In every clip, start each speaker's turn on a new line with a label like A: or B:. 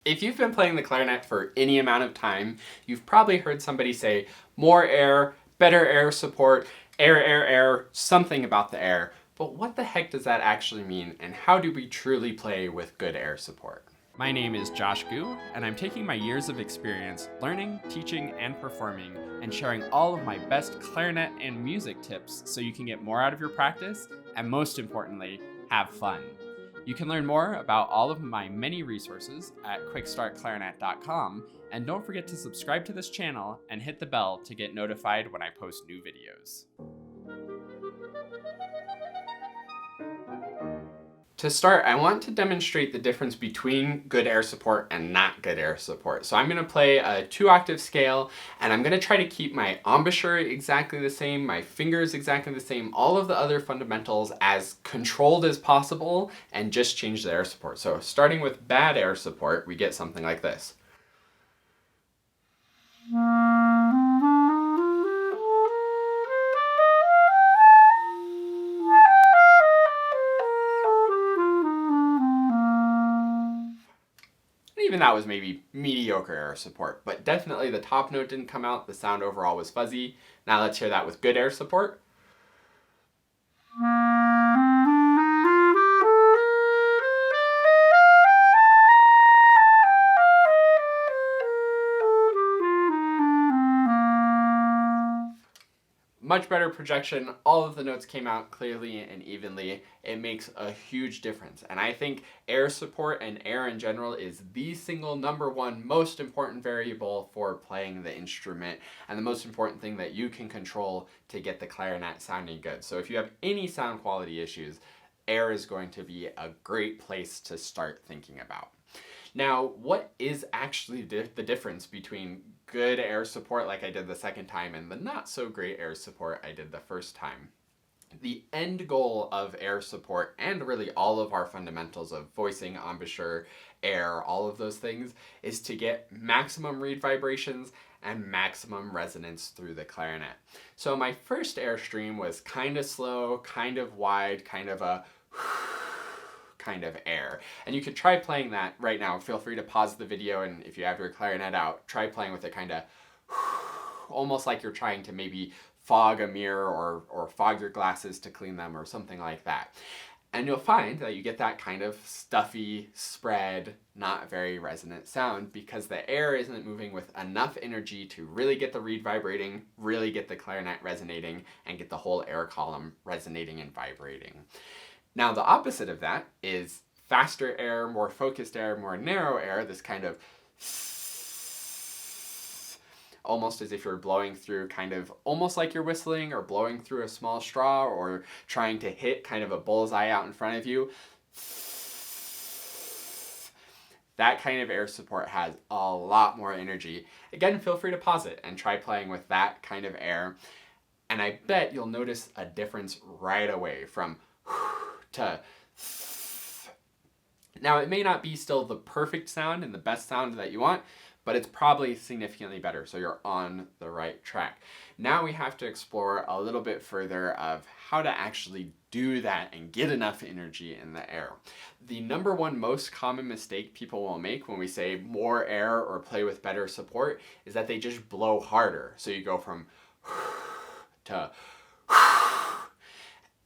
A: If you've been playing the clarinet for any amount of time, you've probably heard somebody say more air, better air support, air, something about the air. But what the heck does that actually mean, and how do we truly play with good air support? My name is Josh Gu, and I'm taking my years of experience learning, teaching, and performing, and sharing all of my best clarinet and music tips so you can get more out of your practice, and most importantly, have fun. You can learn more about all of my many resources at quickstartclarinet.com, and don't forget to subscribe to this channel and hit the bell to get notified when I post new videos. To start, I want to demonstrate the difference between good air support and not good air support. So I'm going to play a 2-octave scale, and I'm going to try to keep my embouchure exactly the same, my fingers exactly the same, all of the other fundamentals as controlled as possible, and just change the air support. So starting with bad air support, we get something like this. Even that was maybe mediocre air support, but definitely the top note didn't come out, the sound overall was fuzzy. Now let's hear that with good air support. Much better projection, all of the notes came out clearly and evenly. It makes a huge difference. And I think air support and air in general is the single #1 most important variable for playing the instrument, and the most important thing that you can control to get the clarinet sounding good. So if you have any sound quality issues, air is going to be a great place to start thinking about. Now, what is actually the difference between good air support like I did the second time and the not so great air support I did the first time? The end goal of air support, and really all of our fundamentals of voicing, embouchure, air, all of those things, is to get maximum reed vibrations and maximum resonance through the clarinet. So my first air stream was kind of slow, kind of wide, kind of a kind of air. And you could try playing that right now. Feel free to pause the video, and if you have your clarinet out, try playing with it kind of almost like you're trying to maybe fog a mirror or fog your glasses to clean them or something like that. And you'll find that you get that kind of stuffy, spread, not very resonant sound because the air isn't moving with enough energy to really get the reed vibrating, really get the clarinet resonating, and get the whole air column resonating and vibrating. Now the opposite of that is faster air, more focused air, more narrow air, this kind of almost as if you're blowing through kind of almost like you're whistling or blowing through a small straw or trying to hit kind of a bullseye out in front of you. That kind of air support has a lot more energy. Again, feel free to pause it and try playing with that kind of air. And I bet you'll notice a difference right away from to. Now it may not be still the perfect sound and the best sound that you want, but it's probably significantly better, so you're on the right track. Now we have to explore a little bit further of how to actually do that and get enough energy in the air. The #1 most common mistake people will make when we say more air or play with better support is that they just blow harder. So you go from to.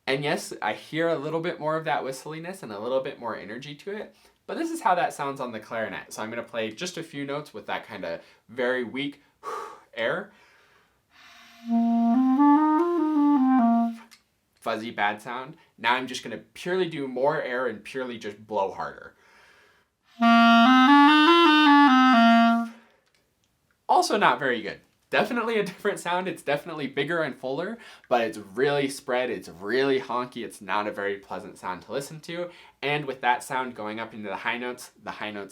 A: And yes, I hear a little bit more of that whistliness and a little bit more energy to it, but this is how that sounds on the clarinet. So I'm going to play just a few notes with that kind of very weak air. Fuzzy, bad sound. Now I'm just going to purely do more air and purely just blow harder. Also not very good. Definitely a different sound. It's definitely bigger and fuller, but it's really spread. It's really honky. It's not a very pleasant sound to listen to. And with that sound going up into the high notes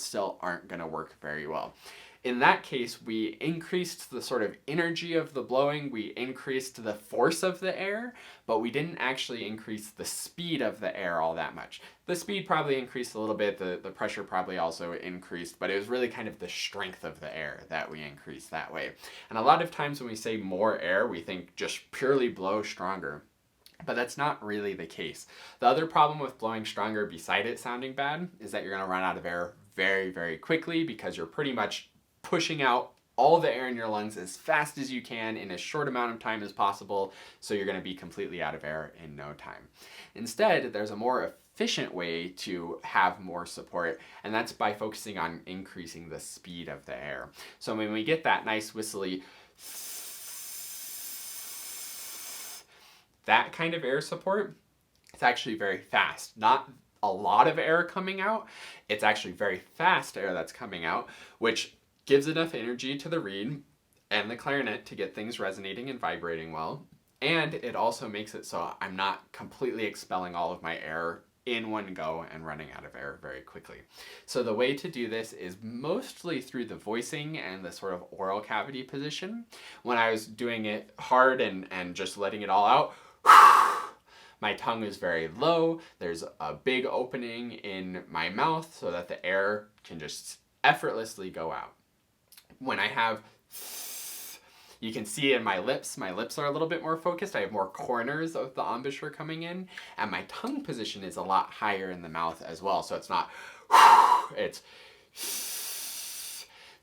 A: still aren't going to work very well. In that case, we increased the sort of energy of the blowing, we increased the force of the air, but we didn't actually increase the speed of the air all that much. The speed probably increased a little bit, the pressure probably also increased, but it was really kind of the strength of the air that we increased that way. And a lot of times when we say more air, we think just purely blow stronger. But that's not really the case. The other problem with blowing stronger beside it sounding bad is that you're going to run out of air very, very quickly because you're pretty much pushing out all the air in your lungs as fast as you can in as short amount of time as possible, so you're going to be completely out of air in no time. Instead, there's a more efficient way to have more support, and that's by focusing on increasing the speed of the air. So when we get that nice whistly, that kind of air support, it's actually very fast. Not a lot of air coming out, it's actually very fast air that's coming out, which gives enough energy to the reed and the clarinet to get things resonating and vibrating well. And it also makes it so I'm not completely expelling all of my air in one go and running out of air very quickly. So the way to do this is mostly through the voicing and the sort of oral cavity position. When I was doing it hard and just letting it all out, my tongue is very low. There's a big opening in my mouth so that the air can just effortlessly go out. When I have, you can see in my lips are a little bit more focused. I have more corners of the embouchure coming in, and my tongue position is a lot higher in the mouth as well. So it's not, it's,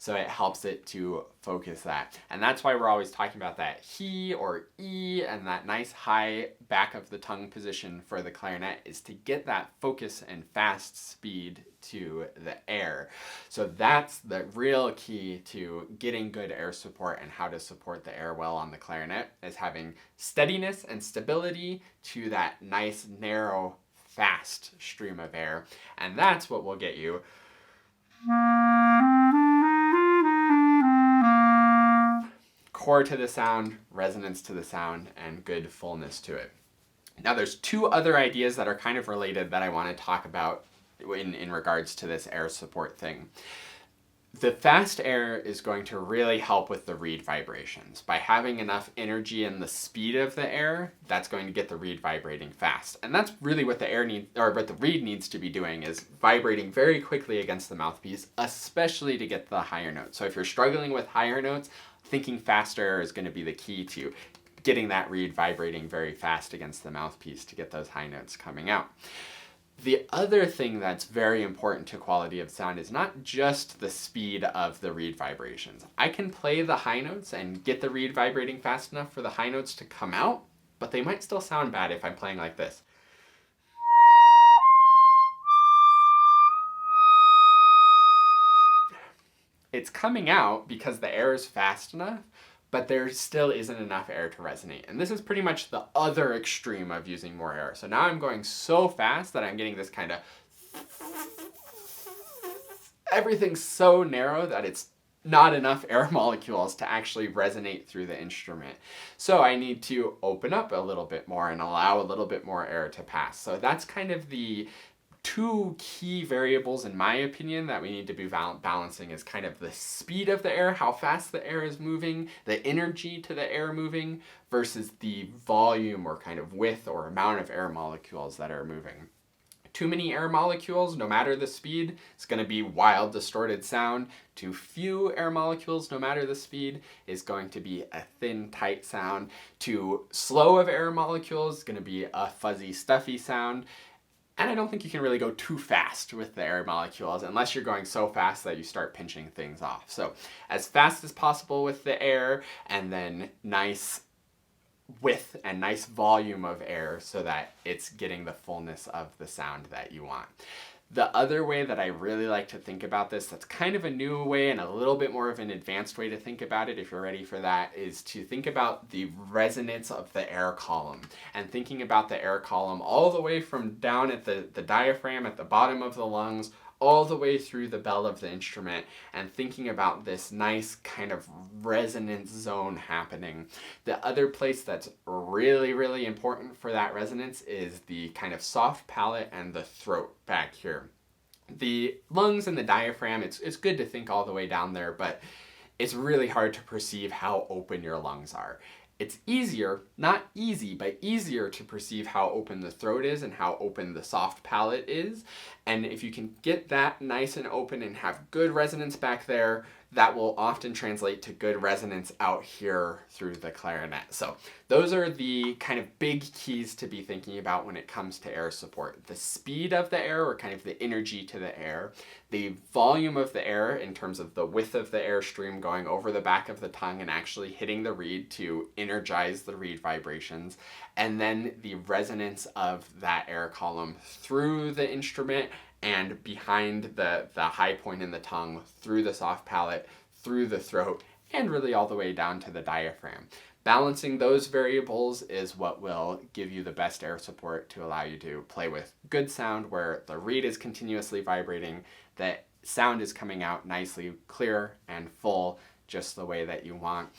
A: so it helps it to focus that. And that's why we're always talking about that he or e and that nice high back of the tongue position for the clarinet, is to get that focus and fast speed to the air. So that's the real key to getting good air support and how to support the air well on the clarinet, is having steadiness and stability to that nice, narrow, fast stream of air. And that's what will get you core to the sound, resonance to the sound, and good fullness to it. Now there's two other ideas that are kind of related that I want to talk about in regards to this air support thing. The fast air is going to really help with the reed vibrations. By having enough energy in the speed of the air, that's going to get the reed vibrating fast. And that's really what the air needs, or what the reed needs to be doing, is vibrating very quickly against the mouthpiece, especially to get the higher notes. So if you're struggling with higher notes, thinking faster air is going to be the key to getting that reed vibrating very fast against the mouthpiece to get those high notes coming out. The other thing that's very important to quality of sound is not just the speed of the reed vibrations. I can play the high notes and get the reed vibrating fast enough for the high notes to come out, but they might still sound bad if I'm playing like this. It's coming out because the air is fast enough, but there still isn't enough air to resonate. And this is pretty much the other extreme of using more air. So now I'm going so fast that I'm getting this kind of, everything's so narrow that it's not enough air molecules to actually resonate through the instrument. So I need to open up a little bit more and allow a little bit more air to pass. So that's kind of the two key variables, in my opinion, that we need to be balancing, is kind of the speed of the air, how fast the air is moving, the energy to the air moving, versus the volume or kind of width or amount of air molecules that are moving. Too many air molecules, no matter the speed, it's going to be wild, distorted sound. Too few air molecules, no matter the speed, is going to be a thin, tight sound. Too slow of air molecules is going to be a fuzzy, stuffy sound. And I don't think you can really go too fast with the air molecules unless you're going so fast that you start pinching things off. So as fast as possible with the air, and then nice width and nice volume of air so that it's getting the fullness of the sound that you want. The other way that I really like to think about this, that's kind of a new way and a little bit more of an advanced way to think about it, if you're ready for that, is to think about the resonance of the air column. And thinking about the air column all the way from down at the diaphragm at the bottom of the lungs, all the way through the bell of the instrument, and thinking about this nice kind of resonance zone happening. The other place that's really, really important for that resonance is the kind of soft palate and the throat back here. The lungs and the diaphragm, it's good to think all the way down there, but it's really hard to perceive how open your lungs are. It's easier, not easy, but easier to perceive how open the throat is and how open the soft palate is. And if you can get that nice and open and have good resonance back there, that will often translate to good resonance out here through the clarinet. So those are the kind of big keys to be thinking about when it comes to air support. The speed of the air, or kind of the energy to the air, The volume of the air in terms of the width of the airstream going over the back of the tongue and actually hitting the reed to energize the reed vibrations, and then the resonance of that air column through the instrument and behind the high point in the tongue, through the soft palate, through the throat, and really all the way down to the diaphragm. Balancing those variables is what will give you the best air support to allow you to play with good sound where the reed is continuously vibrating, the sound is coming out nicely, clear and full, just the way that you want.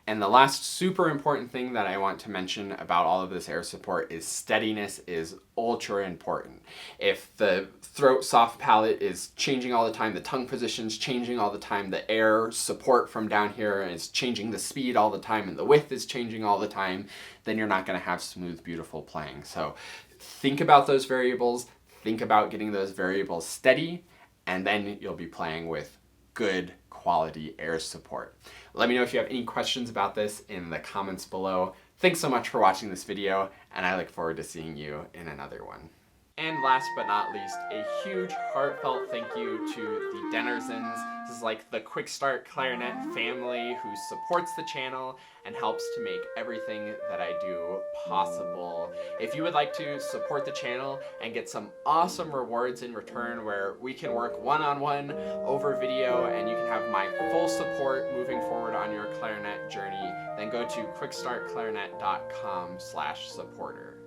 A: And the last super important thing that I want to mention about all of this air support is steadiness is ultra important. If the throat soft palate is changing all the time, the tongue position's changing all the time, the air support from down here is changing the speed all the time, and the width is changing all the time, then you're not going to have smooth, beautiful playing. So think about those variables, think about getting those variables steady, and then you'll be playing with good quality air support. Let me know if you have any questions about this in the comments below. Thanks so much for watching this video, and I look forward to seeing you in another one. And last but not least, a huge heartfelt thank you to the Dennersons. This is like the Quick Start Clarinet family who supports the channel and helps to make everything that I do possible. If you would like to support the channel and get some awesome rewards in return where we can work one-on-one over video and you can have my full support moving forward on your clarinet journey, then go to quickstartclarinet.com/supporter.